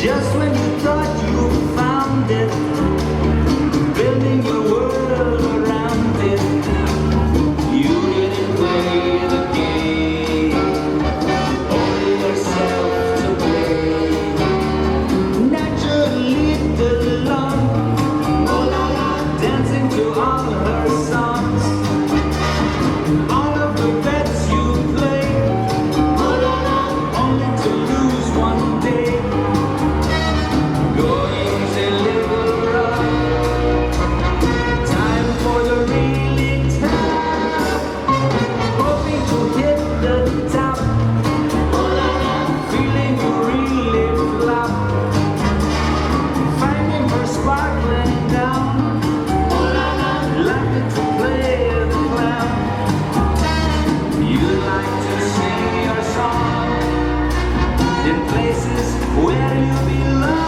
Just when you thought you found it, building your world around it, you didn't play the game, only yourself to blame. Naturally alone, dancing to all her songs, all of the bets you played, only to lose one day. Going a little rough, time for the really tough, hoping to hit the top, feeling you really flop, finding her sparkling down, liking to play the clown. You like to sing your song in places where you belong.